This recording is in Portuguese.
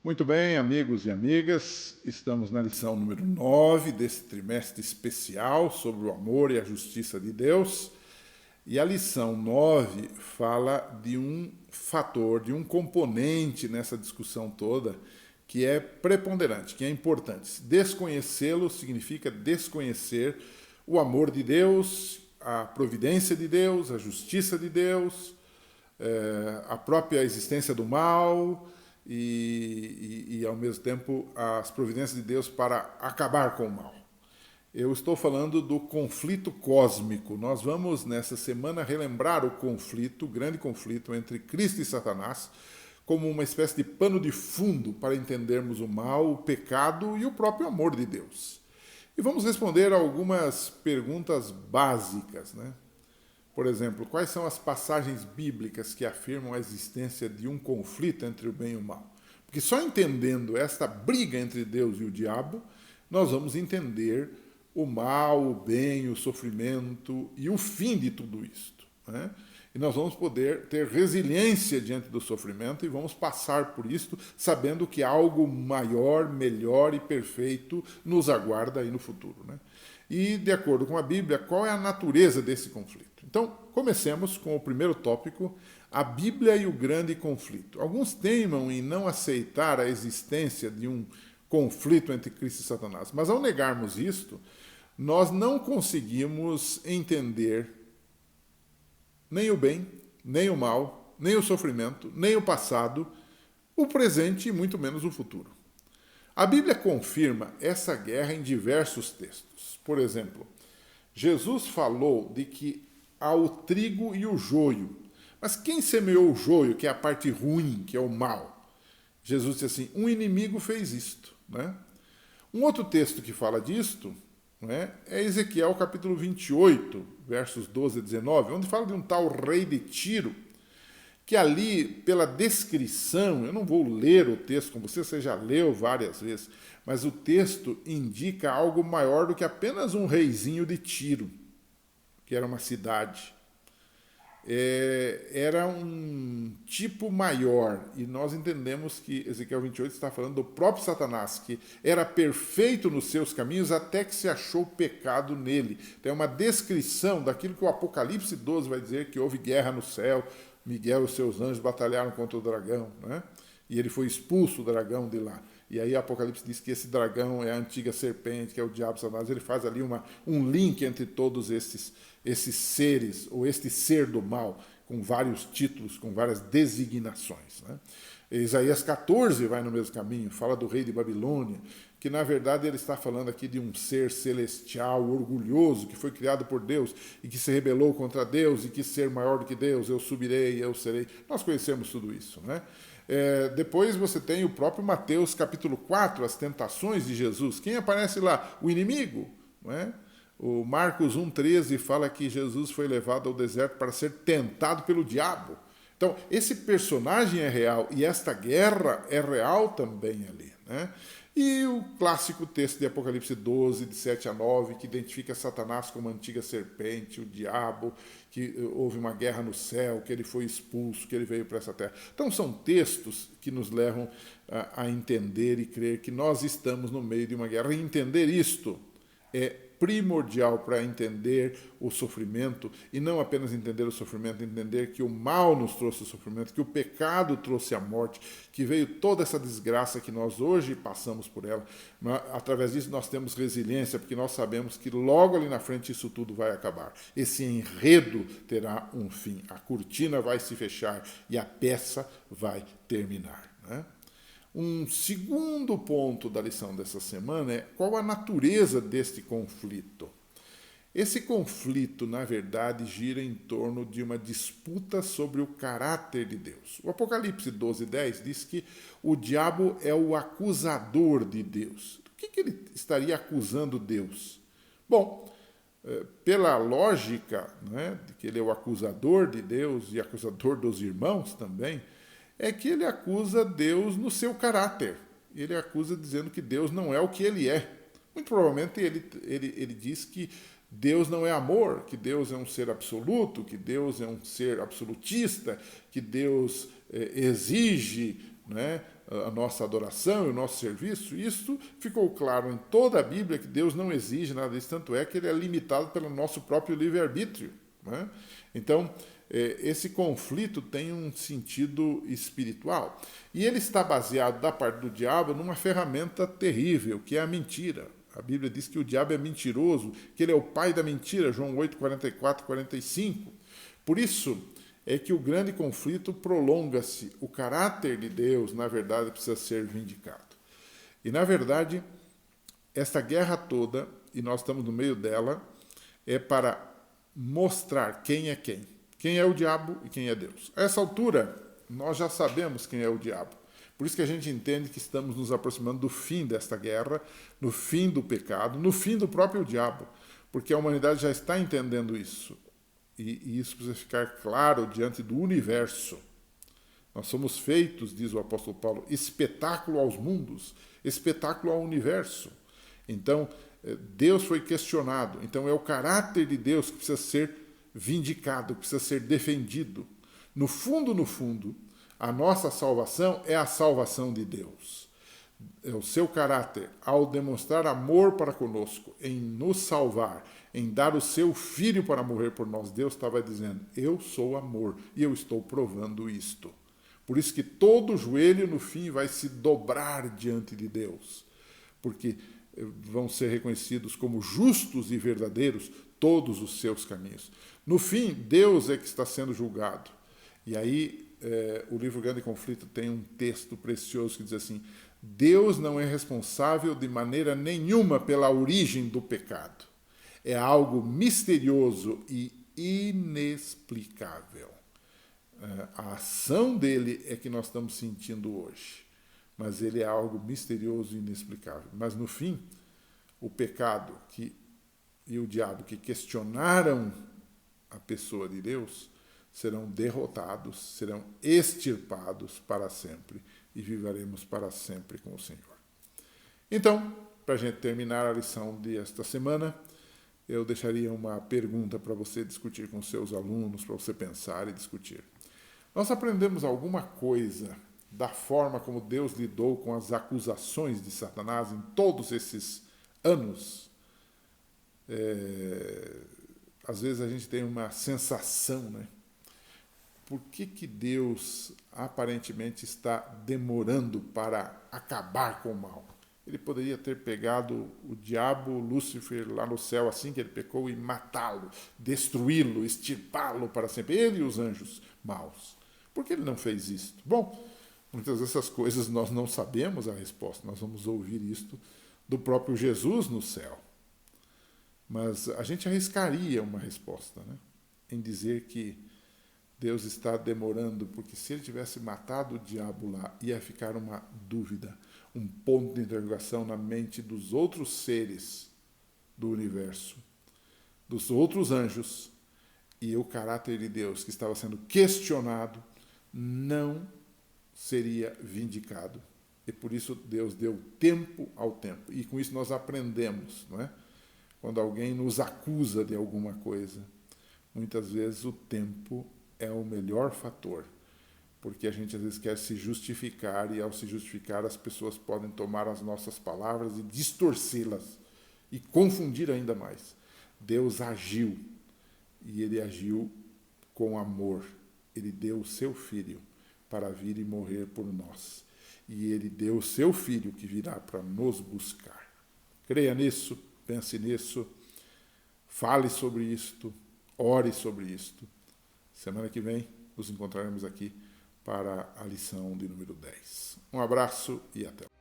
Muito bem, amigos e amigas, estamos na lição número 9 desse trimestre especial sobre o amor e a justiça de Deus. E a lição 9 fala de um fator, de um componente nessa discussão toda que é preponderante, que é importante. Desconhecê-lo significa desconhecer o amor de Deus, a providência de Deus, a justiça de Deus, a própria existência do mal ao mesmo tempo, as providências de Deus para acabar com o mal. Eu estou falando do conflito cósmico. Nós vamos, nessa semana, relembrar o conflito, o grande conflito entre Cristo e Satanás, como uma espécie de pano de fundo para entendermos o mal, o pecado e o próprio amor de Deus. E vamos responder a algumas perguntas básicas, né? Por exemplo, quais são as passagens bíblicas que afirmam a existência de um conflito entre o bem e o mal? Porque só entendendo esta briga entre Deus e o diabo, nós vamos entender o mal, o bem, o sofrimento e o fim de tudo isto, né? E nós vamos poder ter resiliência diante do sofrimento e vamos passar por isto sabendo que algo maior, melhor e perfeito nos aguarda aí no futuro, né? E, de acordo com a Bíblia, qual é a natureza desse conflito? Então, comecemos com o primeiro tópico, a Bíblia e o grande conflito. Alguns teimam em não aceitar a existência de um conflito entre Cristo e Satanás, mas ao negarmos isto, nós não conseguimos entender nem o bem, nem o mal, nem o sofrimento, nem o passado, o presente e muito menos o futuro. A Bíblia confirma essa guerra em diversos textos. Por exemplo, Jesus falou de que há o trigo e o joio. Mas quem semeou o joio, que é a parte ruim, que é o mal? Jesus disse assim, um inimigo fez isto, né? Um outro texto que fala disto, né, é Ezequiel capítulo 28, versos 12 a 19, onde fala de um tal rei de Tiro, que ali, pela descrição, eu não vou ler o texto com você já leu várias vezes, mas o texto indica algo maior do que apenas um reizinho de Tiro, que era uma cidade. Era um tipo maior, e nós entendemos que Ezequiel 28 está falando do próprio Satanás, que era perfeito nos seus caminhos até que se achou pecado nele. Então é uma descrição daquilo que o Apocalipse 12 vai dizer, que houve guerra no céu, Miguel e os seus anjos batalharam contra o dragão, né? E ele foi expulso, o dragão, de lá. E aí Apocalipse diz que esse dragão é a antiga serpente, que é o diabo Satanás. Ele faz ali um link entre todos esses seres, ou este ser do mal, com vários títulos, com várias designações, né? Isaías 14 vai no mesmo caminho, fala do rei de Babilônia, que na verdade ele está falando aqui de um ser celestial, orgulhoso, que foi criado por Deus e que se rebelou contra Deus e quis ser maior do que Deus, eu subirei, eu serei. Nós conhecemos tudo isso, né? Depois você tem o próprio Mateus capítulo 4, as tentações de Jesus. Quem aparece lá? O inimigo, não é? O Marcos 1,13 fala que Jesus foi levado ao deserto para ser tentado pelo diabo. Então, esse personagem é real e esta guerra é real também ali, né? E o clássico texto de Apocalipse 12, de 7 a 9, que identifica Satanás como a antiga serpente, o diabo, que houve uma guerra no céu, que ele foi expulso, que ele veio para essa terra. Então são textos que nos levam a entender e crer que nós estamos no meio de uma guerra. E entender isto é primordial para entender o sofrimento, e não apenas entender o sofrimento, entender que o mal nos trouxe o sofrimento, que o pecado trouxe a morte, que veio toda essa desgraça que nós hoje passamos por ela. Através disso nós temos resiliência, porque nós sabemos que logo ali na frente isso tudo vai acabar. Esse enredo terá um fim, a cortina vai se fechar e a peça vai terminar, né? Um segundo ponto da lição dessa semana é qual a natureza deste conflito. Esse conflito, na verdade, gira em torno de uma disputa sobre o caráter de Deus. O Apocalipse 12:10 diz que o diabo é o acusador de Deus. O que ele estaria acusando Deus? Bom, pela lógica, né, de que ele é o acusador de Deus e acusador dos irmãos também, é que ele acusa Deus no seu caráter. Ele acusa dizendo que Deus não é o que ele é. Muito provavelmente ele diz que Deus não é amor, que Deus é um ser absoluto, que Deus é um ser absolutista, que Deus exige, né, a nossa adoração e o nosso serviço. Isso ficou claro em toda a Bíblia, que Deus não exige nada disso, tanto é que ele é limitado pelo nosso próprio livre-arbítrio, né? Então, esse conflito tem um sentido espiritual. E ele está baseado, da parte do diabo, numa ferramenta terrível, que é a mentira. A Bíblia diz que o diabo é mentiroso, que ele é o pai da mentira, João 8, 44, 45. Por isso é que o grande conflito prolonga-se. O caráter de Deus, na verdade, precisa ser vindicado. E, na verdade, esta guerra toda, e nós estamos no meio dela, é para mostrar quem é quem. Quem é o diabo e quem é Deus. A essa altura, nós já sabemos quem é o diabo. Por isso que a gente entende que estamos nos aproximando do fim desta guerra, no fim do pecado, no fim do próprio diabo. Porque a humanidade já está entendendo isso. E isso precisa ficar claro diante do universo. Nós somos feitos, diz o apóstolo Paulo, espetáculo aos mundos, espetáculo ao universo. Então, Deus foi questionado. Então, é o caráter de Deus que precisa ser vindicado, que precisa ser defendido. No fundo, a nossa salvação é a salvação de Deus. É o seu caráter, ao demonstrar amor para conosco, em nos salvar, em dar o seu filho para morrer por nós. Deus estava dizendo, eu sou amor, e eu estou provando isto. Por isso que todo joelho, no fim, vai se dobrar diante de Deus. Porque vão ser reconhecidos como justos e verdadeiros todos os seus caminhos. No fim, Deus é que está sendo julgado. E aí, o livro Grande Conflito tem um texto precioso que diz assim, Deus não é responsável de maneira nenhuma pela origem do pecado. É algo misterioso e inexplicável. A ação dele é que nós estamos sentindo hoje. Mas ele é algo misterioso e inexplicável. Mas no fim, o pecado e o diabo que questionaram a pessoa de Deus serão derrotados, serão extirpados para sempre e viveremos para sempre com o Senhor. Então, para a gente terminar a lição desta semana, eu deixaria uma pergunta para você discutir com seus alunos, para você pensar e discutir. Nós aprendemos alguma coisa da forma como Deus lidou com as acusações de Satanás em todos esses anos? Às vezes a gente tem uma sensação, né? Por que Deus aparentemente está demorando para acabar com o mal? Ele poderia ter pegado o diabo, Lúcifer, lá no céu, assim que ele pecou, e matá-lo, destruí-lo, extirpá-lo para sempre. Ele e os anjos maus. Por que ele não fez isto? Bom, muitas dessas coisas nós não sabemos a resposta. Nós vamos ouvir isto do próprio Jesus no céu. Mas a gente arriscaria uma resposta, né? Em dizer que Deus está demorando, porque se ele tivesse matado o diabo lá, ia ficar uma dúvida, um ponto de interrogação na mente dos outros seres do universo, dos outros anjos, e o caráter de Deus que estava sendo questionado não seria vindicado. E por isso Deus deu tempo ao tempo. E com isso nós aprendemos, não é? Quando alguém nos acusa de alguma coisa, muitas vezes o tempo é o melhor fator, porque a gente às vezes quer se justificar, e ao se justificar as pessoas podem tomar as nossas palavras e distorcê-las e confundir ainda mais. Deus agiu, e ele agiu com amor. Ele deu o seu filho para vir e morrer por nós. E ele deu o seu filho que virá para nos buscar. Creia nisso, pense nisso, fale sobre isto, ore sobre isto. Semana que vem nos encontraremos aqui para a lição de número 10. Um abraço e até lá.